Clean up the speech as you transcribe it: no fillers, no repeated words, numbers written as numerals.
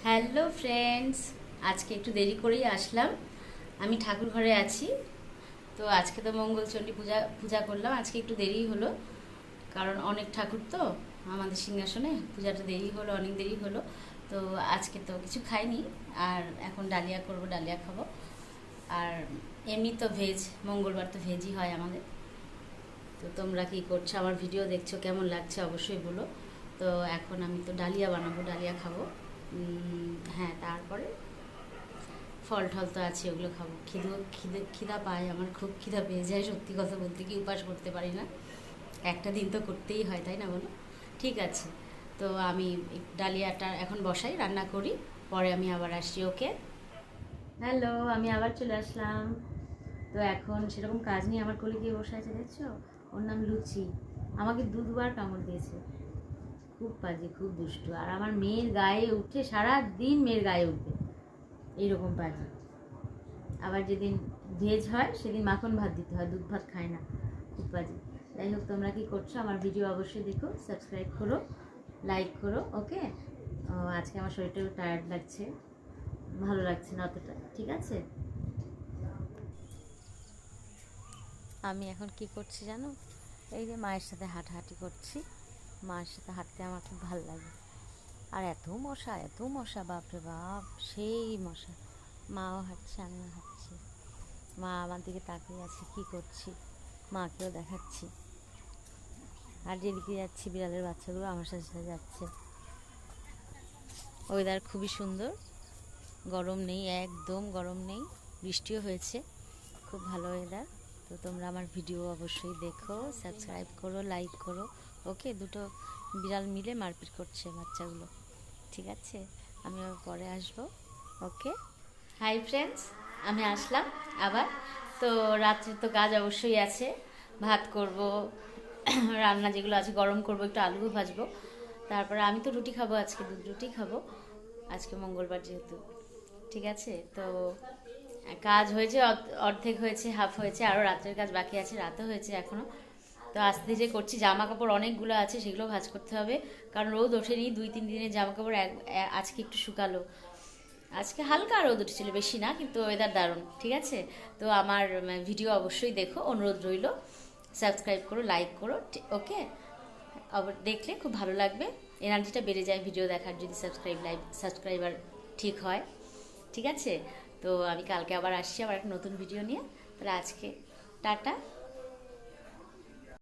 Hello friends, আজকে একটু দেরি করেই আসলাম। আমি ঠাকুর ঘরে আছি। তো আজকে তো মঙ্গলচণ্ডী পূজা পূজা করলাম। আজকে একটু দেরি হলো, কারণ অনেক ঠাকুর তো আমাদের সিংহাসনে, পূজাটা দেরি হলো, অনেক দেরি হলো। তো আজকে তো কিছু খাইনি, আর এখন ডালিয়া করব, ডালিয়া খাবো। আর এমনি তো ভেজ, মঙ্গলবার তো ভেজই হয় আমাদের। তো তোমরা কি করছো, আমার ভিডিও দেখছো, কেমন লাগছে অবশ্যই বলো। তো এখন আমি তো ডালিয়া বানাবো, ডালিয়া খাবো। হ্যাঁ, তারপরে ফল টল তো আছে, ওগুলো খাবো। খিদা পায় আমার, খুব খিদা পেয়ে যায়। সত্যি কথা বলতে কি, উপাস করতে পারি না, একটা দিন তো করতেই হয়, তাই না বলো? ঠিক আছে, তো আমি ডালিয়াটা এখন বসাই, রান্না করি, পরে আমি আবার আসছি। ওকে, হ্যালো, আমি আবার চলে আসলাম। তো এখন সেরকম কাজ নেই, আমার কোলে গিয়ে বসে আছে, দেখছো? ওর নাম লুচি। আমাকে দুবার কামড় দিয়েছে। খুব বাজে, খুব দুষ্টু। আর আমার মেয়ের গায়ে উঠে, সারা দিন মেয়ের গায়ে উঠবে, এইরকম বাজে। আবার যেদিন ভেজ হয় সেদিন মাখন ভাত দিতে হয়, দুধ ভাত খায় না, খুব বাজে। যাই হোক, তোমরা কি করছো, আমার ভিডিও অবশ্যই দেখো, সাবস্ক্রাইব করো, লাইক করো। ওকে, আজকে আমার শরীরটা টায়ার্ড লাগছে, ভালো লাগছে না অতটা, ঠিক আছে? আমি এখন কি করছি জানো? এই যে মায়ের সাথে হাঁটাহাঁটি করছি। মায়ের সাথে হাঁটতে আমার খুব ভালো লাগে। আর এত মশা, এত মশা, বাপরে বাপ, সেই মশা। মাও হাঁটছে, আমিও হাঁটছি। মা আমার দিকে তাকিয়ে আছে, কি করছি, মাকেও দেখাচ্ছি। আর যেদিকে যাচ্ছি, বিড়ালের বাচ্চাগুলো আমার সাথে সাথে যাচ্ছে। ওয়েদার খুবই সুন্দর, গরম নেই, একদম গরম নেই, বৃষ্টিও হয়েছে, খুব ভালো ওয়েদার। তো তোমরা আমার ভিডিও অবশ্যই দেখো, সাবস্ক্রাইব করো, লাইক করো। ওকে, দুটো বিড়াল মিলে মারপিট করছে বাচ্চাগুলো, ঠিক আছে? আমি আবার পরে আসবো। ওকে, হাই ফ্রেন্ডস, আমি আসলাম আবার। তো রাত্রে তো কাজ অবশ্যই আছে, ভাত করব, রান্না যেগুলো আছে গরম করব, একটু আলুও ভাজবো। তারপরে আমি তো রুটি খাবো, আজকে দুধ রুটি খাবো, আজকে মঙ্গলবার যেহেতু। ঠিক আছে, তো কাজ হয়েছে, অর্ধেক হয়েছে, হাফ হয়েছে, আরও রাত্রের কাজ বাকি আছে, রাতও হয়েছে এখনও। তো আস্তে যে করছি, জামা কাপড় অনেকগুলো আছে, সেগুলো ভাঁজ করতে হবে, কারণ রোদ ওঠেনি, 2-3 দিনের জামা কাপড় আজকে একটু শুকালো। আজকে হালকা রোদ উঠেছিল, বেশি না, কিন্তু ওয়েদার দারুণ, ঠিক আছে? তো আমার ভিডিও অবশ্যই দেখো, অনুরোধ রইল, সাবস্ক্রাইব করো, লাইক করো। ওকে, আবার দেখলে খুব ভালো লাগবে, এনার্জিটা বেড়ে যায় ভিডিও দেখার, যদি সাবস্ক্রাইবার ঠিক হয়, ঠিক আছে? তো আমি কালকে আবার আসছি, আবার একটা নতুন ভিডিও নিয়ে। তাহলে আজকে টাটা,